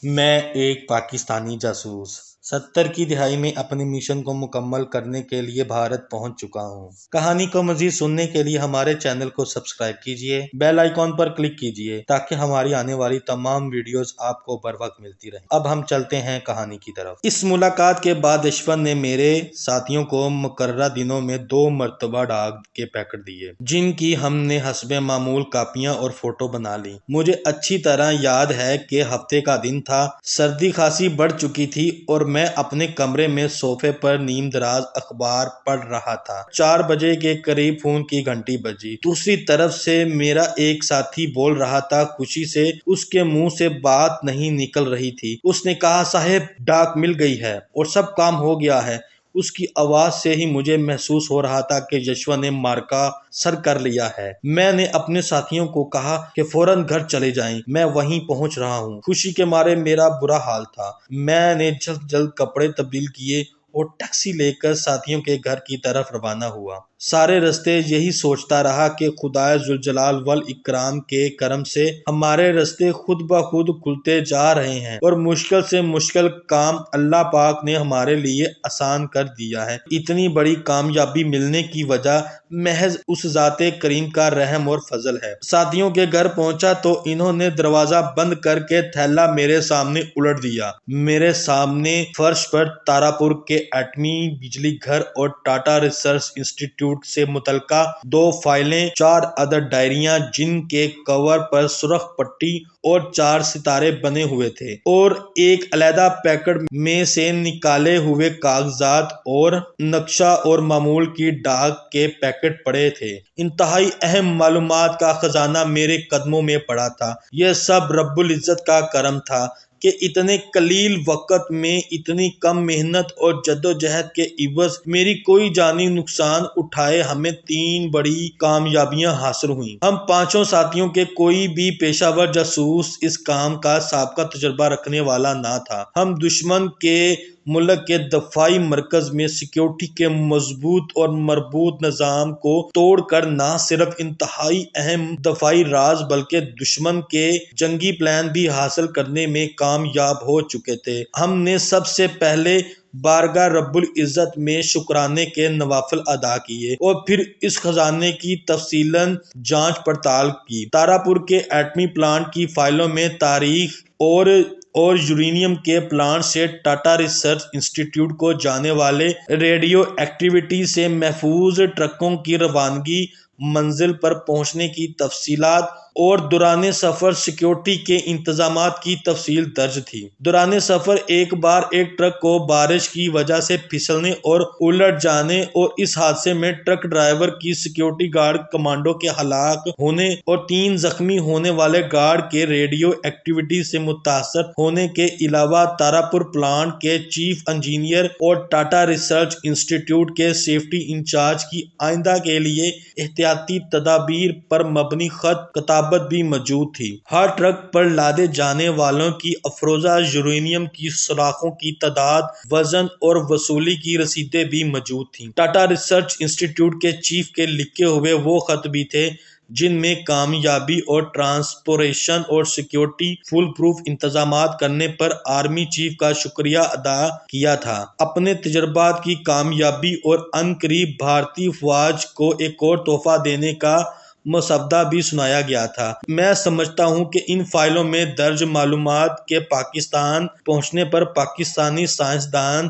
میں ایک پاکستانی جاسوس 70 کی دہائی میں اپنے مشن کو مکمل کرنے کے لیے بھارت پہنچ چکا ہوں۔ کہانی کو مزید سننے کے لیے ہمارے چینل کو سبسکرائب کیجیے، بیل آئیکن پر کلک کیجیے تاکہ ہماری آنے والی تمام ویڈیوز آپ کو بر وقت ملتی رہیں۔ اب ہم چلتے ہیں کہانی کی طرف۔ اس ملاقات کے بعد یشونت نے میرے ساتھیوں کو مقررہ دنوں میں 2 مرتبہ ڈاک کے پیکٹ دیے، جن کی ہم نے حسب معمول کاپیاں اور فوٹو بنا لی۔ مجھے اچھی طرح یاد ہے کہ ہفتے کا دن تھا، سردی خاصی بڑھ چکی تھی اور میں اپنے کمرے میں صوفے پر نیم دراز اخبار پڑھ رہا تھا۔ 4 بجے کے قریب فون کی گھنٹی بجی۔ دوسری طرف سے میرا ایک ساتھی بول رہا تھا، خوشی سے اس کے منہ سے بات نہیں نکل رہی تھی۔ اس نے کہا، صاحب ڈاک مل گئی ہے اور سب کام ہو گیا ہے۔ اس کی آواز سے ہی مجھے محسوس ہو رہا تھا کہ یشونت نے معرکہ سر کر لیا ہے۔ میں نے اپنے ساتھیوں کو کہا کہ فوراً گھر چلے جائیں، میں وہیں پہنچ رہا ہوں۔ خوشی کے مارے میرا برا حال تھا۔ میں نے جلد جلد کپڑے تبدیل کیے اور ٹیکسی لے کر ساتھیوں کے گھر کی طرف روانہ ہوا۔ سارے راستے یہی سوچتا رہا کہ خدائے ذوالجلال والاکرام کے کرم سے ہمارے راستے خود بخود کھلتے جا رہے ہیں اور مشکل سے مشکل کام اللہ پاک نے ہمارے لیے آسان کر دیا ہے۔ اتنی بڑی کامیابی ملنے کی وجہ محض اس ذات کریم کا رحم اور فضل ہے۔ ساتھیوں کے گھر پہنچا تو انہوں نے دروازہ بند کر کے تھیلا میرے سامنے الٹ دیا۔ میرے سامنے فرش پر تارا پور کے ایٹمی بجلی گھر اور ٹاٹا ریسرچ انسٹی ٹیوٹ سے متعلقہ 2 فائلیں، 4 عدد ڈائریاں جن کے کور پر سرخ پٹی اور 4 ستارے بنے ہوئے تھے، اور ایک علیحدہ پیکٹ میں سے نکالے ہوئے کاغذات اور نقشہ اور معمول کی ڈاک کے پیکٹ پڑے تھے۔ انتہائی اہم معلومات کا خزانہ میرے قدموں میں پڑا تھا۔ یہ سب رب العزت کا کرم تھا کہ اتنے قلیل وقت میں اتنی کم محنت اور جدوجہد کے عوض میری کوئی جانی نقصان اٹھائے ہمیں 3 بڑی کامیابیاں حاصل ہوئیں۔ ہم 5 ساتھیوں کے کوئی بھی پیشہ ور جاسوس اس کام کا سابقہ تجربہ رکھنے والا نہ تھا۔ ہم دشمن کے ملک کے دفاعی مرکز میں سیکیورٹی کے مضبوط اور مربوط نظام کو توڑ کر نہ صرف انتہائی اہم دفاعی راز بلکہ دشمن کے جنگی پلان بھی حاصل کرنے میں کامیاب ہو چکے تھے۔ ہم نے سب سے پہلے بارگاہ رب العزت میں شکرانے کے نوافل ادا کیے اور پھر اس خزانے کی تفصیلاً جانچ پڑتال کی۔ تارا-پور کے ایٹمی پلانٹ کی فائلوں میں تاریخ اور یورینیم کے پلانٹ سے ٹاٹا ریسرچ انسٹی ٹیوٹ کو جانے والے ریڈیو ایکٹیویٹی سے محفوظ ٹرکوں کی روانگی، منزل پر پہنچنے کی تفصیلات اور دوران سفر سیکیورٹی کے انتظامات کی تفصیل درج تھی۔ دوران سفر ایک بار ایک ٹرک کو بارش کی وجہ سے پھسلنے اور الٹ جانے اور اس حادثے میں ٹرک ڈرائیور کی سیکیورٹی گارڈ کمانڈو کے ہلاک ہونے اور 3 زخمی ہونے والے گارڈ کے ریڈیو ایکٹیویٹی سے متاثر ہونے کے علاوہ تارا-پور پلانٹ کے چیف انجینئر اور ٹاٹا ریسرچ انسٹی ٹیوٹ کے سیفٹی انچارج کی آئندہ کے لیے احتیاطی تدابیر پر مبنی خط کتابت بھی موجود تھی۔ ہر ٹرک پر لادے جانے والوں کی افروزہ یورینیم کی سوراخوں کی تعداد، وزن اور وصولی کی رسیدیں بھی موجود تھیں۔ ٹاٹا ریسرچ انسٹی ٹیوٹ کے چیف کے لکھے ہوئے وہ خط بھی تھے جن میں کامیابی اور ٹرانسپورٹیشن اور سیکیورٹی فول پروف انتظامات کرنے پر آرمی چیف کا شکریہ ادا کیا تھا۔ اپنے تجربات کی کامیابی اور عنقریب بھارتی افواج کو ایک اور تحفہ دینے کا مسودہ بھی سنایا گیا تھا۔ میں سمجھتا ہوں کہ ان فائلوں میں درج معلومات کے پاکستان پہنچنے پر پاکستانی سائنسدان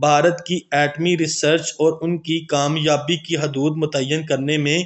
بھارت کی ایٹمی ریسرچ اور ان کی کامیابی کی حدود متعین کرنے میں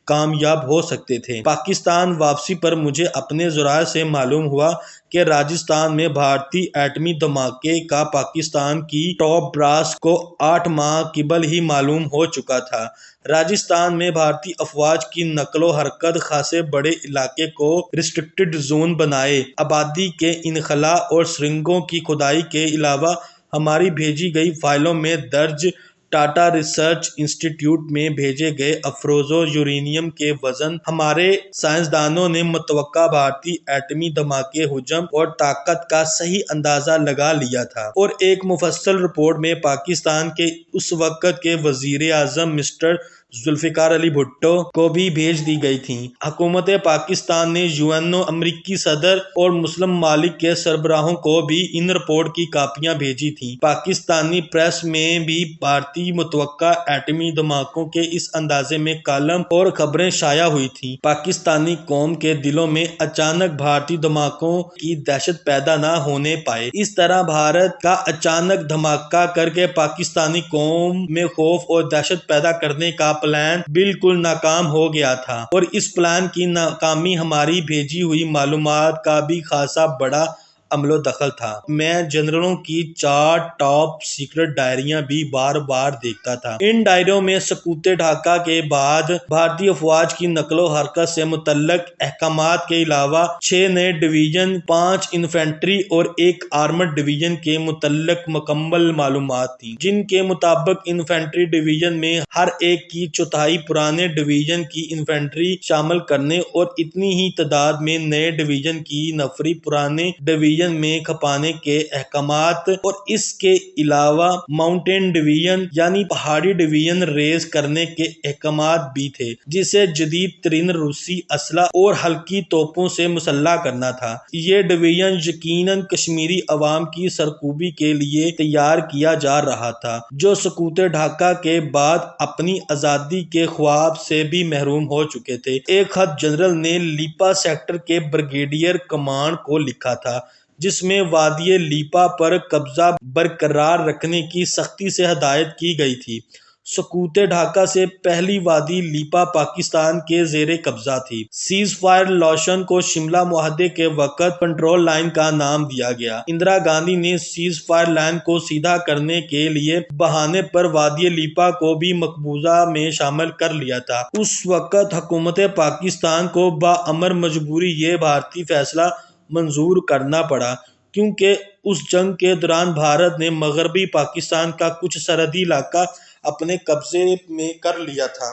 کامیاب ہو سکتے تھے۔ پاکستان واپسی پر مجھے اپنے ذرائع سے معلوم ہوا کہ راجستھان میں بھارتی ایٹمی دھماکے کا پاکستان کی ٹاپ براس کو 8 ماہ قبل ہی معلوم ہو چکا تھا۔ راجستھان میں بھارتی افواج کی نقل و حرکت خاصے بڑے علاقے کو ریسٹرکٹڈ زون بنائے۔ آبادی کے انخلا اور سرنگوں کی کھدائی کے علاوہ ہماری بھیجی گئی فائلوں میں درج ٹاٹا ریسرچ انسٹی ٹیوٹ میں بھیجے گئے افروزہ یورینیم کے وزن، ہمارے سائنسدانوں نے متوقع بھارتی ایٹمی دھماکے حجم اور طاقت کا صحیح اندازہ لگا لیا تھا، اور ایک مفصل رپورٹ میں پاکستان کے اس وقت کے وزیر اعظم مسٹر ذوالفقار علی بھٹو کو بھی بھیج دی گئی تھیں۔ حکومت پاکستان نے یونو، امریکی صدر اور مسلم ممالک کے سربراہوں کو بھی ان رپورٹ کی کاپیاں بھیجی تھیں۔ پاکستانی پریس میں بھی بھارتی متوقع ایٹمی دھماکوں کے اس اندازے میں کالم اور خبریں شائع ہوئی تھیں۔ پاکستانی قوم کے دلوں میں اچانک بھارتی دھماکوں کی دہشت پیدا نہ ہونے پائے۔ اس طرح بھارت کا اچانک دھماکہ کر کے پاکستانی قوم میں خوف اور دہشت پیدا کرنے کا پلان بالکل ناکام ہو گیا تھا، اور اس پلان کی ناکامی ہماری بھیجی ہوئی معلومات کا بھی خاصا بڑا عمل و دخل تھا۔ میں جنرلوں کی 4 ٹاپ سیکرٹ ڈائریاں بھی بار بار دیکھتا تھا۔ ان ڈائریوں میں سقوط ڈھاکہ کے بعد بھارتی افواج کی نقل و حرکت سے متعلق احکامات کے علاوہ 6 نئے ڈویژن، 5 انفینٹری اور 1 آرمرڈ ڈویژن کے متعلق مکمل معلومات تھیں، جن کے مطابق انفینٹری ڈویژن میں ہر ایک کی چوتھائی پرانے ڈویژن کی انفینٹری شامل کرنے اور اتنی ہی تعداد میں نئے ڈویژن کی نفری پرانے ڈویژن میں کھپانے کے احکامات، اور اس کے علاوہ ماؤنٹین ڈویژن یعنی پہاڑی ڈویژن ریز کرنے کے احکامات بھی تھے، جسے جدید ترین روسی اسلحہ اور ہلکی توپوں سے مسلح کرنا تھا۔ یہ ڈویژن یقیناً کشمیری عوام کی سرکوبی کے لیے تیار کیا جا رہا تھا، جو سقوط ڈھاکہ کے بعد اپنی آزادی کے خواب سے بھی محروم ہو چکے تھے۔ ایک خط جنرل نے لیپا سیکٹر کے بریگیڈیئر کمانڈ کو لکھا تھا، جس میں وادی لیپا پر قبضہ برقرار رکھنے کی سختی سے ہدایت کی گئی تھی۔ سقوط ڈھاکہ سے پہلی وادی لیپا پاکستان کے زیر قبضہ تھی۔ سیز فائر ریزولوشن کو شملہ معاہدے کے وقت کنٹرول لائن کا نام دیا گیا۔ اندرا گاندھی نے سیز فائر لائن کو سیدھا کرنے کے لیے بہانے پر وادی لیپا کو بھی مقبوضہ میں شامل کر لیا تھا۔ اس وقت حکومت پاکستان کو بامر مجبوری یہ بھارتی فیصلہ منظور کرنا پڑا، کیونکہ اس جنگ کے دوران بھارت نے مغربی پاکستان کا کچھ سرحدی علاقہ اپنے قبضے میں کر لیا تھا۔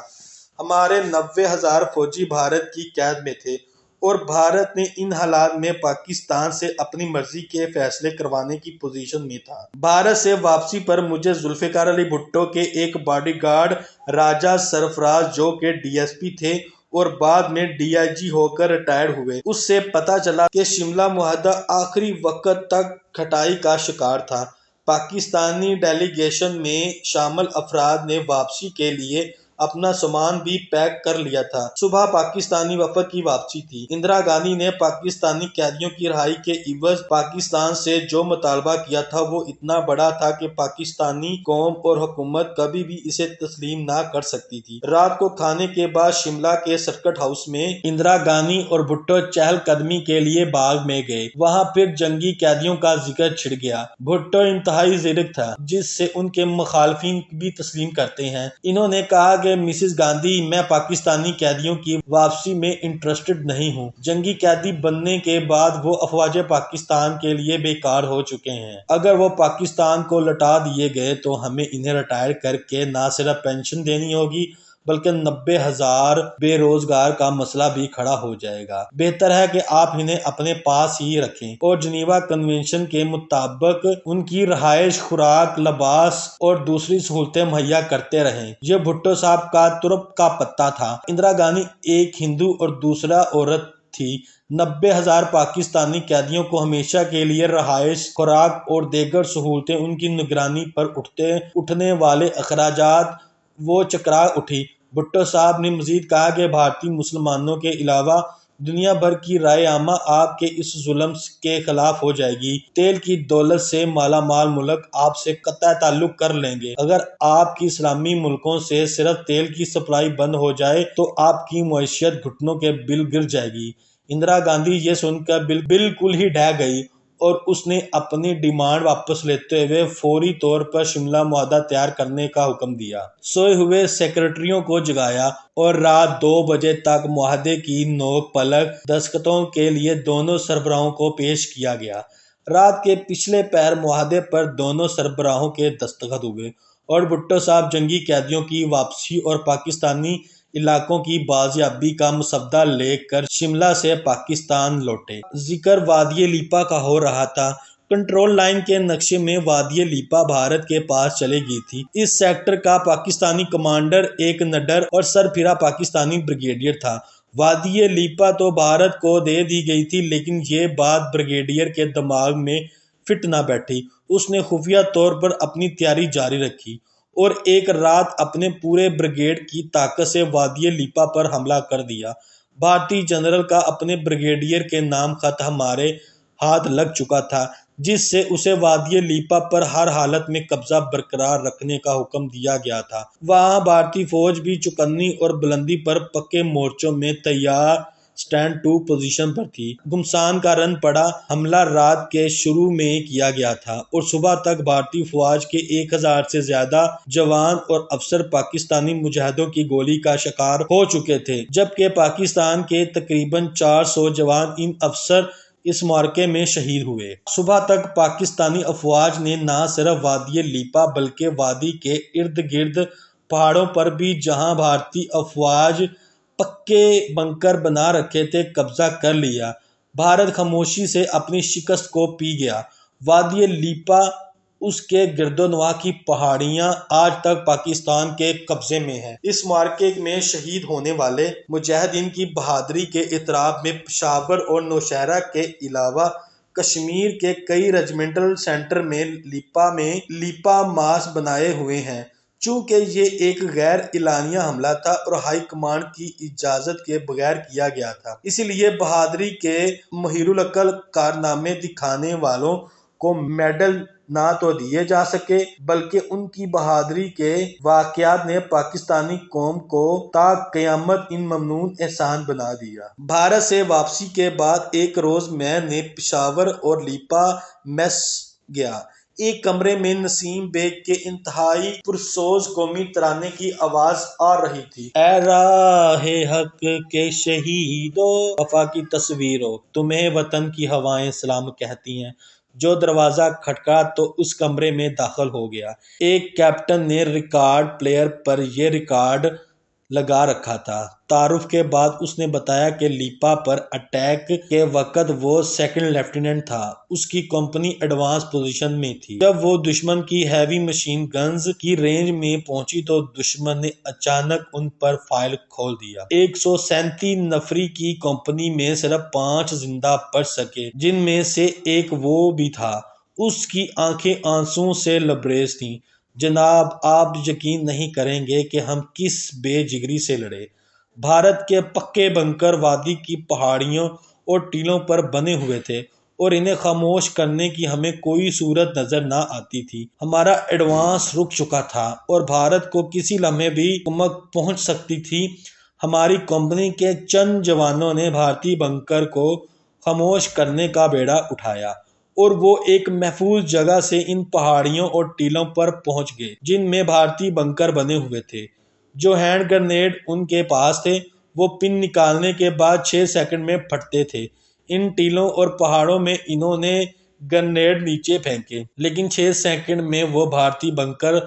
ہمارے 90,000 فوجی بھارت کی قید میں تھے، اور بھارت نے ان حالات میں پاکستان سے اپنی مرضی کے فیصلے کروانے کی پوزیشن میں تھا۔ بھارت سے واپسی پر مجھے ذوالفقار علی بھٹو کے ایک باڈی گارڈ راجہ سرفراز، جو کہ ڈی ایس پی تھے اور بعد میں ڈی آئی جی ہو کر ریٹائر ہوئے، اس سے پتہ چلا کہ شملہ معاہدہ آخری وقت تک کھٹائی کا شکار تھا۔ پاکستانی ڈیلیگیشن میں شامل افراد نے واپسی کے لیے اپنا سامان بھی پیک کر لیا تھا۔ صبح پاکستانی وفد کی واپسی تھی۔ اندرا گاندھی نے پاکستانی قیدیوں کی رہائی کے عوض پاکستان سے جو مطالبہ کیا تھا وہ اتنا بڑا تھا کہ پاکستانی قوم اور حکومت کبھی بھی اسے تسلیم نہ کر سکتی تھی۔ رات کو کھانے کے بعد شملہ کے سرکٹ ہاؤس میں اندرا گاندھی اور بھٹو چہل قدمی کے لیے باغ میں گئے۔ وہاں پھر جنگی قیدیوں کا ذکر چھڑ گیا۔ بھٹو انتہائی زیرک تھا، جس سے ان کے مخالفین بھی تسلیم کرتے ہیں۔ انہوں نے کہا کہ مسز گاندھی، میں پاکستانی قیدیوں کی واپسی میں انٹرسٹڈ نہیں ہوں۔ جنگی قیدی بننے کے بعد وہ افواج پاکستان کے لیے بیکار ہو چکے ہیں۔ اگر وہ پاکستان کو لوٹا دیے گئے تو ہمیں انہیں ریٹائر کر کے نہ صرف پینشن دینی ہوگی بلکہ 90,000 بے روزگار کا مسئلہ بھی کھڑا ہو جائے گا۔ بہتر ہے کہ آپ انہیں اپنے پاس ہی رکھیں اور جنیوا کنونشن کے مطابق ان کی رہائش، خوراک، لباس اور دوسری سہولتیں مہیا کرتے رہیں۔ یہ بھٹو صاحب کا ترپ کا پتہ تھا۔ اندرا گاندھی ایک ہندو اور دوسرا عورت تھی۔ 90,000 پاکستانی قیدیوں کو ہمیشہ کے لیے رہائش، خوراک اور دیگر سہولتیں، ان کی نگرانی پر اٹھنے والے اخراجات، وہ چکرا اٹھی۔ بھٹو صاحب نے مزید کہا کہ بھارتی مسلمانوں کے علاوہ دنیا بھر کی رائے عامہ آپ کے اس ظلم کے خلاف ہو جائے گی۔ تیل کی دولت سے مالا مال ملک آپ سے قطع تعلق کر لیں گے۔ اگر آپ کی اسلامی ملکوں سے صرف تیل کی سپلائی بند ہو جائے تو آپ کی معیشت گھٹنوں کے بل گر جائے گی۔ اندرا گاندھی یہ سن کر بالکل ہی ڈہ گئی اور اس نے اپنی ڈیمانڈ واپس لیتے ہوئے فوری طور پر شملہ معاہدہ تیار کرنے کا حکم دیا۔ سوئے ہوئے سیکرٹریوں کو جگایا اور رات 2 بجے تک معاہدے کی نوک پلک دستخطوں کے لیے دونوں سربراہوں کو پیش کیا گیا۔ رات کے پچھلے پہر معاہدے پر دونوں سربراہوں کے دستخط ہوئے اور بھٹو صاحب جنگی قیدیوں کی واپسی اور پاکستانی علاقوں کی بازیابی کا مسودہ لے کر شملہ سے پاکستان لوٹے۔ ذکر وادی لیپا کا ہو رہا تھا۔ کنٹرول لائن کے نقشے میں وادی لیپا بھارت کے پاس چلی گئی تھی۔ اس سیکٹر کا پاکستانی کمانڈر ایک نڈر اور سربراہ پاکستانی بریگیڈیئر تھا۔ وادی لیپا تو بھارت کو دے دی گئی تھی، لیکن یہ بات بریگیڈیئر کے دماغ میں فٹ نہ بیٹھی۔ اس نے خفیہ طور پر اپنی تیاری جاری رکھی اور ایک رات اپنے پورے بریگیڈ کی طاقت سے وادی لیپا پر حملہ کر دیا۔ بھارتی جنرل کا اپنے بریگیڈیئر کے نام خط ہمارے ہاتھ لگ چکا تھا، جس سے اسے وادی لیپا پر ہر حالت میں قبضہ برقرار رکھنے کا حکم دیا گیا تھا۔ وہاں بھارتی فوج بھی چوکسی اور بلندی پر پکے مورچوں میں تیار اسٹینڈ ٹو پوزیشن پر تھی۔ گھمسان کا رن پڑا حملہ رات کے شروع میں کیا گیا تھا اور صبح تک بھارتی فوج کے 1000 سے زیادہ جوان اور افسر پاکستانی مجاہدوں کی گولی کا شکار ہو چکے تھے، جبکہ پاکستان کے تقریباً 400 جوان اور افسر اس معرکے میں شہید ہوئے۔ صبح تک پاکستانی افواج نے نہ صرف وادی لیپا بلکہ وادی کے ارد گرد پہاڑوں پر بھی، جہاں بھارتی افواج پکے بنکر بنا رکھے تھے، قبضہ کر لیا۔ بھارت خاموشی سے اپنی شکست کو پی گیا۔ وادی لیپا اس کے گرد و نواح کی پہاڑیاں آج تک پاکستان کے قبضے میں ہیں۔ اس معرکے میں شہید ہونے والے مجاہدین کی بہادری کے اعتراف میں پشاور اور نوشہرہ کے علاوہ کشمیر کے کئی ریجیمنٹل سینٹر میں لیپا مارچ بنائے ہوئے ہیں۔ چونکہ یہ ایک غیر اعلانیہ حملہ تھا اور ہائی کمانڈ کی اجازت کے بغیر کیا گیا تھا، اس لیے بہادری کے مہیر العقل کارنامے دکھانے والوں کو میڈل نہ تو دیے جا سکے، بلکہ ان کی بہادری کے واقعات نے پاکستانی قوم کو تا قیامت ان ممنون احسان بنا دیا۔ بھارت سے واپسی کے بعد ایک روز میں نے پشاور اور لیپا میس گیا۔ ایک کمرے میں نسیم بیگ کے انتہائی پرسوز قومی ترانے کی آواز آ رہی تھی۔ اے راہ حق کے شہیدو، وفا کی تصویرو، تمہیں وطن کی ہوائیں سلام کہتی ہیں۔ جو دروازہ کھٹکا تو اس کمرے میں داخل ہو گیا۔ ایک کیپٹن نے ریکارڈ پلیئر پر یہ ریکارڈ لگا رکھا تھا۔ تعارف کے بعد اس نے بتایا کہ لیپا پر اٹیک کے وقت وہ سیکنڈ لیفٹیننٹ تھا۔ اس کی کمپنی ایڈوانس پوزیشن میں تھی۔ جب وہ دشمن کی ہیوی مشین گنز کی رینج میں پہنچی تو دشمن نے اچانک ان پر فائر کھول دیا۔ 137 نفری کی کمپنی میں صرف 5 زندہ بچ سکے، جن میں سے ایک وہ بھی تھا۔ اس کی آنکھیں آنسوؤں سے لبریز تھیں۔ جناب، آپ یقین نہیں کریں گے کہ ہم کس بے جگری سے لڑے۔ بھارت کے پکے بنکر وادی کی پہاڑیوں اور ٹیلوں پر بنے ہوئے تھے اور انہیں خاموش کرنے کی ہمیں کوئی صورت نظر نہ آتی تھی۔ ہمارا ایڈوانس رک چکا تھا اور بھارت کو کسی لمحے بھی کمک پہنچ سکتی تھی۔ ہماری کمپنی کے چند جوانوں نے بھارتی بنکر کو خاموش کرنے کا بیڑا اٹھایا اور وہ ایک محفوظ جگہ سے ان پہاڑیوں اور ٹیلوں پر پہنچ گئے جن میں بھارتی بنکر بنے ہوئے تھے۔ جو ہینڈ گرنیڈ ان کے پاس تھے وہ پن نکالنے کے بعد 6 سیکنڈ میں پھٹتے تھے۔ ان ٹیلوں اور پہاڑوں میں انہوں نے گرنیڈ نیچے پھینکے، لیکن 6 سیکنڈ میں وہ بھارتی بنکر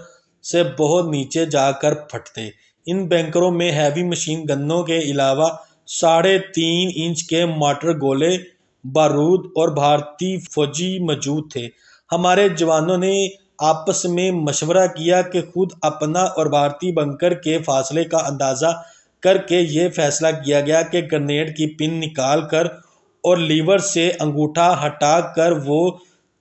سے بہت نیچے جا کر پھٹتے۔ ان بنکروں میں ہیوی مشین گنوں کے علاوہ 3.5 انچ کے مارٹر گولے بارود اور بھارتی فوجی موجود تھے۔ ہمارے جوانوں نے آپس میں مشورہ کیا کہ خود اپنا اور بھارتی بنکر کے فاصلے کا اندازہ کر کے یہ فیصلہ کیا گیا کہ گرنیڈ کی پن نکال کر اور لیور سے انگوٹھا ہٹا کر وہ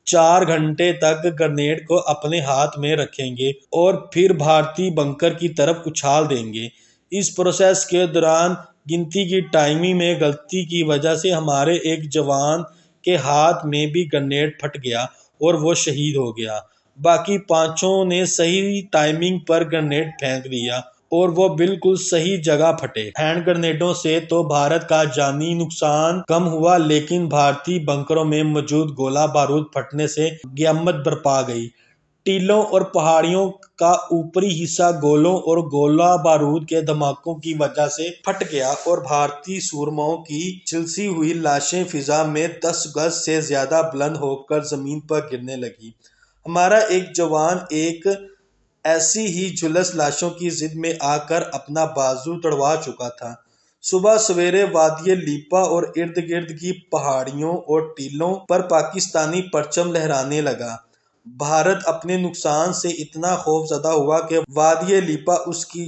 4 گھنٹے تک گرنیڈ کو اپنے ہاتھ میں رکھیں گے اور پھر بھارتی بنکر کی طرف اچھال دیں گے۔ اس پروسیس کے دوران گنتی کی ٹائمنگ میں غلطی کی وجہ سے ہمارے ایک جوان کے ہاتھ میں بھی گرنیڈ پھٹ گیا اور وہ شہید ہو گیا۔ باقی 5 نے صحیح ٹائمنگ پر گرنیڈ پھینک دیا اور وہ بالکل صحیح جگہ پھٹے۔ ہینڈ گرنیڈوں سے تو بھارت کا جانی نقصان کم ہوا، لیکن بھارتی بنکروں میں موجود گولہ بارود پھٹنے سے قیامت برپا گئی۔ ٹیلوں اور پہاڑیوں کا اوپری حصہ گولوں اور گولہ بارود کے دھماکوں کی وجہ سے پھٹ گیا اور بھارتی سورماؤں کی جھلسی ہوئی لاشیں فضا میں 10 گز سے زیادہ بلند ہو کر زمین پر گرنے لگیں۔ ہمارا ایک جوان ایک ایسی ہی جھلس لاشوں کی زد میں آ کر اپنا بازو تڑوا چکا تھا۔ صبح سویرے وادی لیپا اور ارد گرد کی پہاڑیوں اور ٹیلوں پر پاکستانی پرچم لہرانے لگا۔ بھارت اپنے نقصان سے اتنا خوف زدہ ہوا کہ وادی لیپا اس کی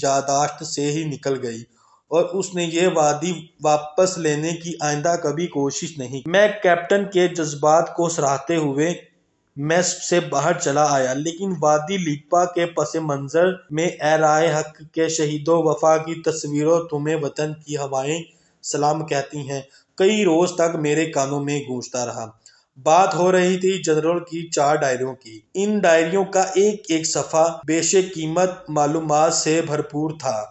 یادداشت سے ہی نکل گئی اور اس نے یہ وادی واپس لینے کی آئندہ کبھی کوشش نہیں کی۔ میں کیپٹن کے جذبات کو سراہتے ہوئے میس سے باہر چلا آیا، لیکن وادی لیپا کے پس منظر میں اے راہ حق کے شہیدوں وفا کی تصویروں تمہیں وطن کی ہوائیں سلام کہتی ہیں کئی روز تک میرے کانوں میں گونجتا رہا۔ بات ہو رہی تھی جنرل کی 4 ڈائریوں کی۔ ان ڈائریوں کا ایک ایک صفحہ بیش قیمت معلومات سے بھرپور تھا۔